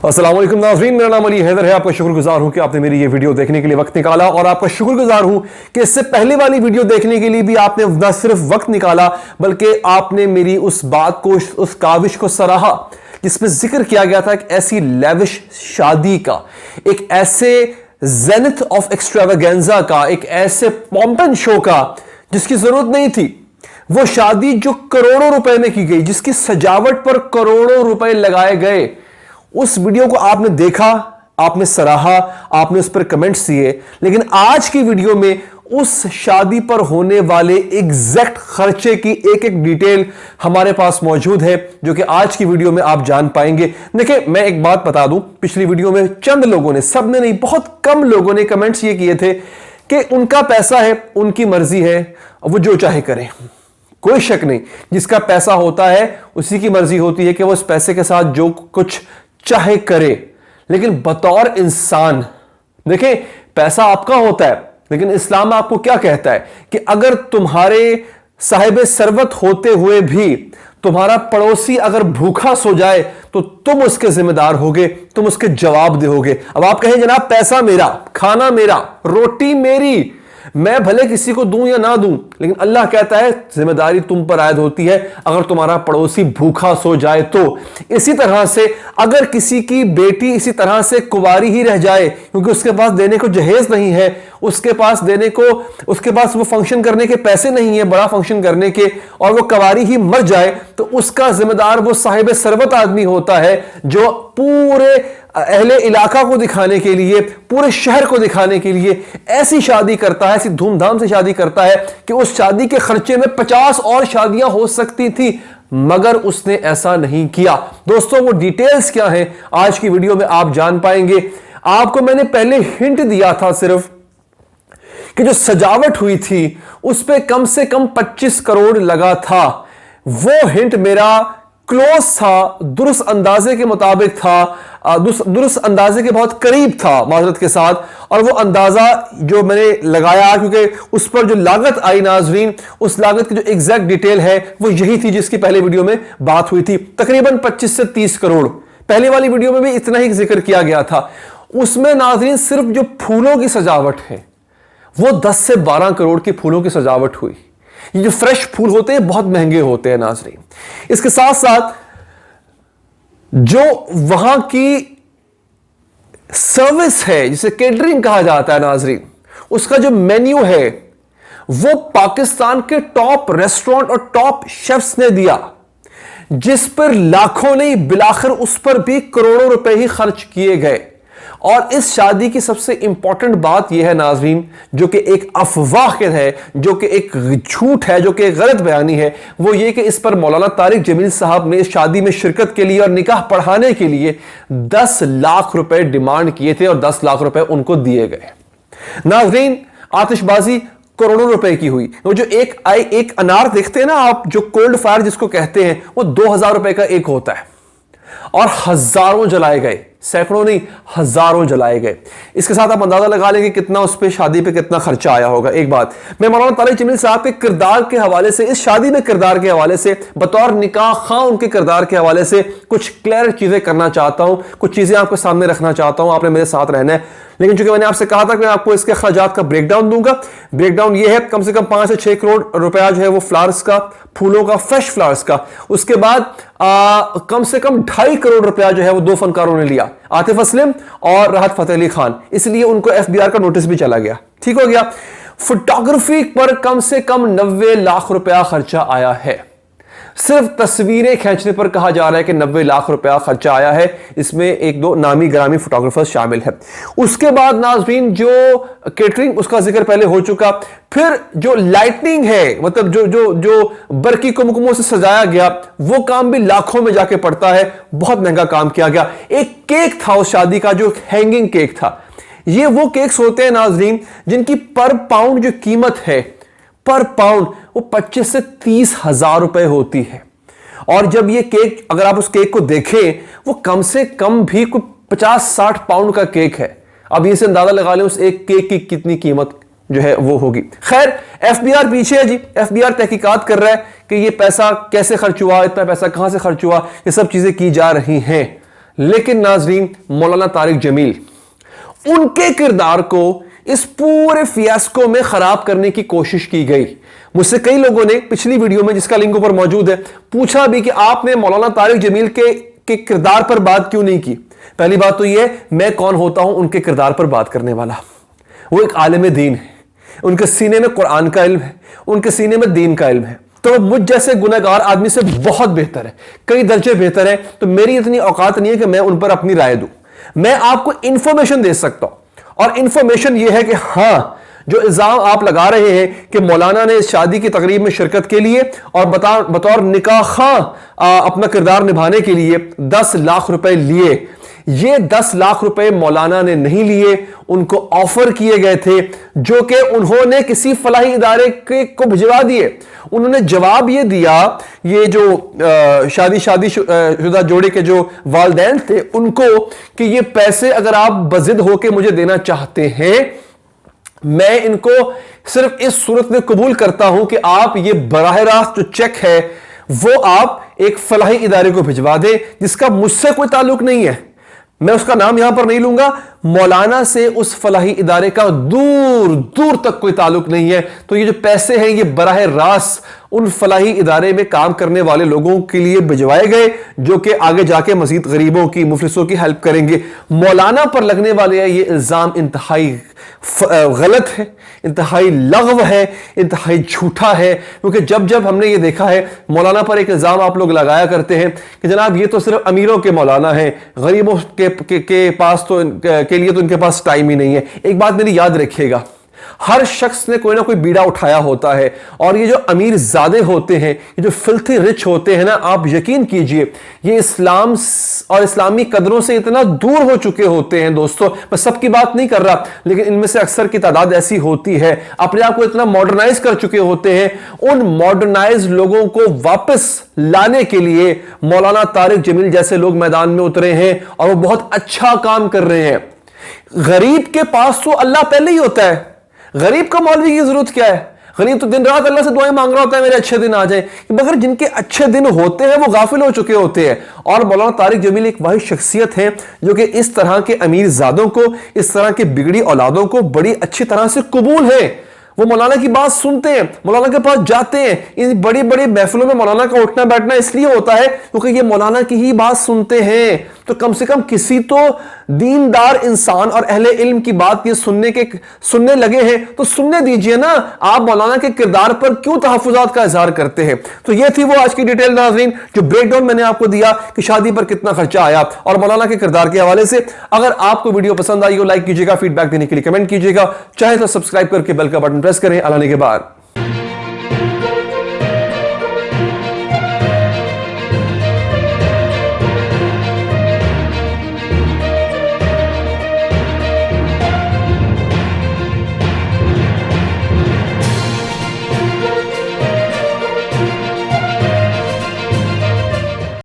अस्सलाम वालेकुम नाज़रीन, मेरा नाम अली हैदर है। आपका शुक्रगुजार हूं कि आपने मेरी ये वीडियो देखने के लिए वक्त निकाला, और आपका शुक्रगुजार हूं कि इससे पहले वाली वीडियो देखने के लिए भी आपने न सिर्फ वक्त निकाला बल्कि आपने मेरी उस बात को, उस काविश को सराहा जिसमें जिक्र किया गया था एक ऐसी लेविश शादी का, एक ऐसे जेनिथ ऑफ एक्सट्रावेगेंजा का, एक ऐसे पॉम्पन शो का जिसकी जरूरत नहीं थी। वो शादी जो करोड़ों रुपए में की गई, जिसकी सजावट पर करोड़ों रुपए लगाए गए, उस वीडियो को आपने देखा, आपने सराहा, आपने उस पर कमेंट्स दिए। लेकिन आज की वीडियो में उस शादी पर होने वाले एग्जैक्ट खर्चे की एक एक डिटेल हमारे पास मौजूद है, जो कि आज की वीडियो में आप जान पाएंगे। देखिए, मैं एक बात बता दूं, पिछली वीडियो में चंद लोगों ने, सबने नहीं, बहुत कम लोगों ने कमेंट्स ये किए थे कि उनका पैसा है, उनकी मर्जी है, वो जो चाहे करें। कोई शक नहीं, जिसका पैसा होता है उसी की मर्जी होती है कि वो उस पैसे के साथ जो कुछ चाहे करे। लेकिन बतौर इंसान देखें, पैसा आपका होता है, लेकिन इस्लाम आपको क्या कहता है कि अगर तुम्हारे साहिब सरवत होते हुए भी तुम्हारा पड़ोसी अगर भूखा सो जाए तो तुम उसके जिम्मेदार होगे, तुम उसके जवाब दोगे। अब आप कहें जनाब पैसा मेरा, खाना मेरा, रोटी मेरी, मैं भले किसी को दूं या ना दूं, लेकिन अल्लाह कहता है जिम्मेदारी तुम पर आयद होती है अगर तुम्हारा पड़ोसी भूखा सो जाए तो। इसी तरह से अगर किसी की बेटी इसी तरह से कुंवारी ही रह जाए क्योंकि उसके पास देने को जहेज नहीं है, उसके पास देने को, उसके पास वो फंक्शन करने के पैसे नहीं है, बड़ा फंक्शन करने के, और वो कुंवारी ही मर जाए, तो उसका जिम्मेदार वो साहिब सरवत आदमी होता है जो पूरे अहले इलाका को दिखाने के लिए, पूरे शहर को दिखाने के लिए ऐसी शादी करता है, ऐसी धूमधाम से शादी करता है कि उस शादी के खर्चे में 50 और शादियां हो सकती थी, मगर उसने ऐसा नहीं किया। दोस्तों, वो डिटेल्स क्या हैं आज की वीडियो में आप जान पाएंगे। आपको मैंने पहले हिंट दिया था सिर्फ कि जो सजावट हुई थी उस पर कम से कम 25 करोड़ लगा था। वो हिंट मेरा क्लोज था, दुरुस्त अंदाजे के मुताबिक था, दुरुस्त अंदाजे के बहुत करीब था माजरत के साथ। और वो अंदाजा जो मैंने लगाया, क्योंकि उस पर जो लागत आई नाजरीन, उस लागत की जो एग्जैक्ट डिटेल है वो यही थी जिसकी पहले वीडियो में बात हुई थी, तकरीबन 25 से 30 करोड़। पहले वाली वीडियो में भी इतना ही जिक्र किया गया था। उसमें नाजरीन सिर्फ जो फूलों की सजावट है वो 10 से 12 करोड़ की फूलों की सजावट हुई। ये जो फ्रेश फूल होते हैं बहुत महंगे होते हैं नाजरीन। इसके साथ साथ जो वहां की सर्विस है जिसे केटरिंग कहा जाता है नाजरीन, उसका जो मेन्यू है वो पाकिस्तान के टॉप रेस्टोरेंट और टॉप शेफ्स ने दिया, जिस पर लाखों नहीं बिलाखिर उस पर भी करोड़ों रुपए ही खर्च किए गए। और इस शादी की सबसे इंपॉर्टेंट बात यह है नाजरीन, जो कि एक अफवाह है, जो कि एक झूठ है, जो कि एक गलत बयानी है, वो ये कि इस पर मौलाना तारिक जमील साहब ने इस शादी में शिरकत के लिए और निकाह पढ़ाने के लिए 10 लाख रुपए डिमांड किए थे और 10 लाख रुपए उनको दिए गए। नाजरीन, आतिशबाजी करोड़ों रुपए की हुई। वो जो एक अनार देखते हैं ना आप, जो कोल्ड फायर जिसको कहते हैं, वो 2000 रुपए का एक होता है, और हजारों जलाए गए, सैकड़ों नहीं हजारों जलाए गए। इसके साथ आप अंदाजा लगा लेंगे कितना उस पे शादी पे कितना खर्चा आया होगा। एक बात मैं मौलाना तारिक जमील साहब के किरदार के हवाले से, इस शादी में किरदार के हवाले से, बतौर निकाह खां उनके किरदार के हवाले से कुछ क्लियर चीजें करना चाहता हूं, कुछ चीजें आपके सामने रखना चाहता हूं। आपने मेरे साथ रहना है, लेकिन चूंकि मैंने आपसे कहा था कि मैं आपको इसके खर्चात का ब्रेकडाउन दूंगा। ब्रेकडाउन ये है, कम से कम 5 से 6 करोड़ रुपया जो है वो फ्लावर्स का, फूलों का, फ्रेश फ्लावर्स का। उसके बाद कम से कम 2.5 करोड़ रुपया जो है वो 2 फनकारों ने लिया, आतिफ असलम और राहत फतेह अली खान, इसलिए उनको एफबीआर का नोटिस भी चला गया। ठीक हो गया। फोटोग्राफी पर कम से कम 90 लाख रुपया खर्चा आया है। सिर्फ तस्वीरें खींचने पर कहा जा रहा है कि 90 लाख रुपया खर्चा आया है। इसमें 1-2 नामी ग्रामी फोटोग्राफर्स शामिल है। उसके बाद नाजरीन जो केटरिंग, उसका जिक्र पहले हो चुका। फिर जो लाइटनिंग है, मतलब जो जो जो बरकी कुमकुमों से सजाया गया, वो काम भी लाखों में जाके पड़ता है। बहुत महंगा काम किया गया। एक केक था उस शादी का, जो हैंगिंग केक था। ये वो केक्स होते हैं नाजरीन जिनकी पर पाउंड जो कीमत है, पर पाउंड वो 25 से 30 हजार रुपए होती है। और जब ये केक, अगर आप उस केक को देखें, वो कम से कम भी कोई 50-60 पाउंड का केक है। अब ये से अंदाजा लगा लें उस एक केक की कितनी कीमत जो है वो होगी। खैर, एफबीआर पीछे है जी, एफबीआर तहकीकात कर रहा है कि ये पैसा कैसे खर्च हुआ, इतना पैसा कहां से खर्च हुआ, ये सब चीजें की जा रही हैं। लेकिन नाजरीन, मौलाना तारिक जमील उनके किरदार को इस पूरे फियास्को में खराब करने की कोशिश की गई। मुझसे कई लोगों ने पिछली वीडियो में, जिसका लिंक ऊपर मौजूद है, पूछा भी कि आपने मौलाना तारिक जमील के किरदार पर बात क्यों नहीं की। पहली बात तो यह, मैं कौन होता हूं उनके किरदार पर बात करने वाला। वो एक आलिम दीन है, उनके सीने में कुरान का इल्म है, उनके सीने में दीन का इल्म है। तो मुझ जैसे गुनहगार आदमी से बहुत बेहतर है, कई दर्जे बेहतर है। तो मेरी इतनी औकात नहीं है कि मैं उन पर अपनी राय दूं। मैं आपको इंफॉर्मेशन दे सकता हूं, और इंफॉर्मेशन यह है कि हां, जो इल्जाम आप लगा रहे हैं कि मौलाना ने इस शादी की तकरीब में शिरकत के लिए और बतौर निकाह खां अपना किरदार निभाने के लिए 10 लाख रुपए लिए, ये 10 लाख रुपए मौलाना ने नहीं लिए, उनको ऑफर किए गए थे, जो कि उन्होंने किसी फलाही इदारे को भिजवा दिए। उन्होंने जवाब ये दिया, ये जो शादीशुदा जोड़े के जो वालिदैन थे उनको, कि ये पैसे अगर आप बजिद होके मुझे देना चाहते हैं, मैं इनको सिर्फ इस सूरत में कबूल करता हूं कि आप ये बराह रास्त जो चेक है वो आप एक फलाही इदारे को भिजवा दें जिसका मुझसे कोई ताल्लुक नहीं है। मैं उसका नाम यहां पर नहीं लूंगा। मौलाना से उस फलाही इदारे का दूर दूर तक कोई ताल्लुक नहीं है। तो ये जो पैसे हैं ये बराह रास्त उन फलाही इदारे में काम करने वाले लोगों के लिए भिजवाए गए, जो कि आगे जाके मजीद गरीबों की, मुफलिसों की हेल्प करेंगे। मौलाना पर लगने वाले ये इल्जाम इंतहाई गलत है, इंतहाई लगव है, इंतहाई झूठा है। क्योंकि जब जब हमने ये देखा है, मौलाना पर एक इल्जाम आप लोग लगाया करते हैं कि जनाब ये तो सिर्फ अमीरों के मौलाना हैं, गरीबों के पास तो के लिए तो इनके पास टाइम ही नहीं है। एक बात मेरी याद रखिएगा, हर शख्स ने कोई ना कोई बीड़ा उठाया होता है, और ये जो अमीर ज़ादे होते हैं, ये जो फिल्थी रिच होते हैं ना, आप यकीन कीजिए ये इस्लाम और इस्लामी कदरों से इतना दूर हो चुके होते हैं। दोस्तों, मैं सबकी बात नहीं कर रहा, लेकिन इनमें से अक्सर की तादाद ऐसी होती है, अपने आप को इतना मॉडर्नाइज कर चुके होते हैं। उन मॉडर्नाइज लोगों को वापस लाने के लिए मौलाना तारिक जमील जैसे लोग मैदान में उतरे हैं, और वो बहुत अच्छा काम कर रहे हैं। गरीब के पास तो अल्लाह पहले ही होता है, गरीब का मौलवी की जरूरत क्या है? गरीब तो दिन रात अल्लाह से दुआएं मांग रहा होता है मेरे अच्छे दिन आ जाए, मगर जिनके अच्छे दिन होते हैं वो गाफिल हो चुके होते हैं। और मौलाना तारिक जमील एक वाहिद शख्सियत है जो कि इस तरह के अमीर ज़ादों को, इस तरह के बिगड़ी औलादों को बड़ी अच्छी तरह से कबूल है। वो मौलाना की बात सुनते हैं, मौलाना के पास जाते हैं। इन बड़ी बड़ी महफिलों में मौलाना का उठना बैठना इसलिए होता है क्योंकि ये मौलाना की ही बात सुनते हैं। तो कम से कम किसी तो दीनदार इंसान और अहले इल्म की बात ये सुनने लगे हैं तो सुनने दीजिए ना। आप मौलाना के किरदार पर क्यों तहफ़्फ़ुज़ात का इज़हार करते हैं? तो ये थी वो आज की डिटेल नाज़रीन, जो ब्रेकडाउन मैंने आपको दिया कि शादी पर कितना खर्चा आया और मौलाना के किरदार के हवाले से। अगर आपको वीडियो पसंद आई हो, लाइक कीजिएगा, फीडबैक देने के लिए कमेंट कीजिएगा, चाहे तो सब्सक्राइब करके बेल का बटन प्रेस करें। अल्लाह के बाद।